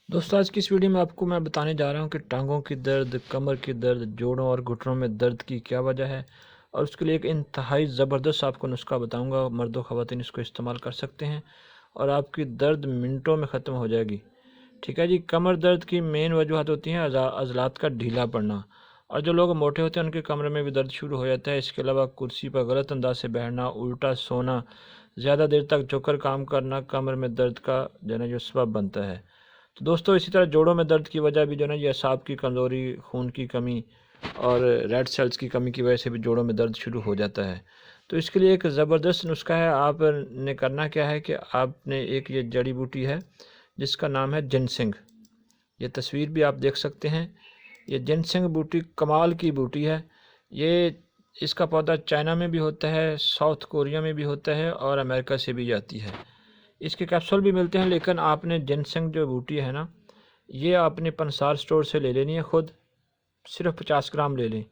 दोस्तों आज की इस वीडियो में आपको मैं बताने जा रहा हूं कि टांगों की दर्द, कमर की दर्द, जोड़ों और घुटनों में दर्द की क्या वजह है और उसके लिए एक इंतहाई ज़बरदस्त आपको नुस्खा बताऊंगा। मर्द व ख़वातीन इसको इस्तेमाल कर सकते हैं और आपकी दर्द मिनटों में ख़त्म हो जाएगी। ठीक है जी। कमर दर्द की मेन वजूहत होती हैं अज़लात का ढीला पड़ना, और जो लोग मोटे होते हैं उनके कमर में भी दर्द शुरू हो जाता है। इसके अलावा कुर्सी पर गलत अंदाज से बैठना, उल्टा सोना, ज़्यादा देर तक झुककर काम करना कमर में दर्द का जो सबब बनता है। तो दोस्तों इसी तरह जोड़ों में दर्द की वजह भी ये असाब की कमज़ोरी, खून की कमी और रेड सेल्स की कमी की वजह से भी जोड़ों में दर्द शुरू हो जाता है। तो इसके लिए एक ज़बरदस्त नुस्खा है। आपने करना क्या है कि आपने एक ये जड़ी बूटी है जिसका नाम है जिनसेंग। ये तस्वीर भी आप देख सकते हैं। ये जिनसेंग बूटी कमाल की बूटी है। ये इसका पौधा चाइना में भी होता है, साउथ कोरिया में भी होता है और अमेरिका से भी जाती है। इसके कैप्सूल भी मिलते हैं, लेकिन आपने जिनसेंग जो बूटी है ना, ये आपने पंसार स्टोर से ले लेनी है। खुद सिर्फ 50 ग्राम ले लें।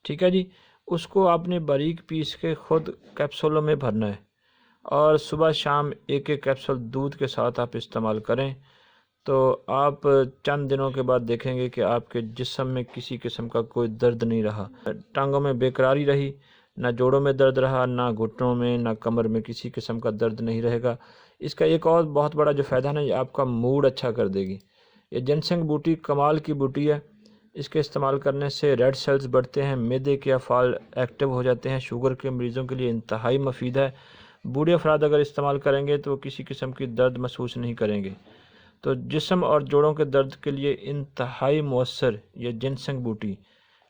ठीक है जी। उसको आपने बारीक पीस के खुद कैप्सूलों में भरना है और सुबह शाम एक एक कैप्सूल दूध के साथ आप इस्तेमाल करें तो आप चंद दिनों के बाद देखेंगे कि आपके जिस्म में किसी किस्म का कोई दर्द नहीं रहा। टांगों में बेकरारी रही, ना जोड़ों में दर्द रहा, ना घुटनों में, ना कमर में किसी किस्म का दर्द नहीं रहेगा। इसका एक और बहुत बड़ा जो फ़ायदा है ना, ये आपका मूड अच्छा कर देगी। ये जिनसेंग बूटी कमाल की बूटी है। इसके इस्तेमाल करने से रेड सेल्स बढ़ते हैं, मैदे के अफ़ाल एक्टिव हो जाते हैं। शुगर के मरीज़ों के लिए इंतहाई मुफीद है। बूढ़े अफराद अगर इस्तेमाल करेंगे तो किसी किस्म की दर्द महसूस नहीं करेंगे। तो जिस्म और जोड़ों के दर्द के लिए इंतहाई मौसर ये जिनसेंग बूटी।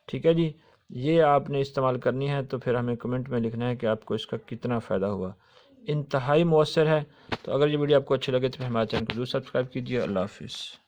ठीक है जी। ये आपने इस्तेमाल करनी है तो फिर हमें कमेंट में लिखना है कि आपको इसका कितना फ़ायदा हुआ। इंतहाई मौसर है। तो अगर ये वीडियो आपको अच्छी लगे तो फिर हमारे चैनल को जरूर सब्सक्राइब कीजिए। अल्लाह हाफिज़।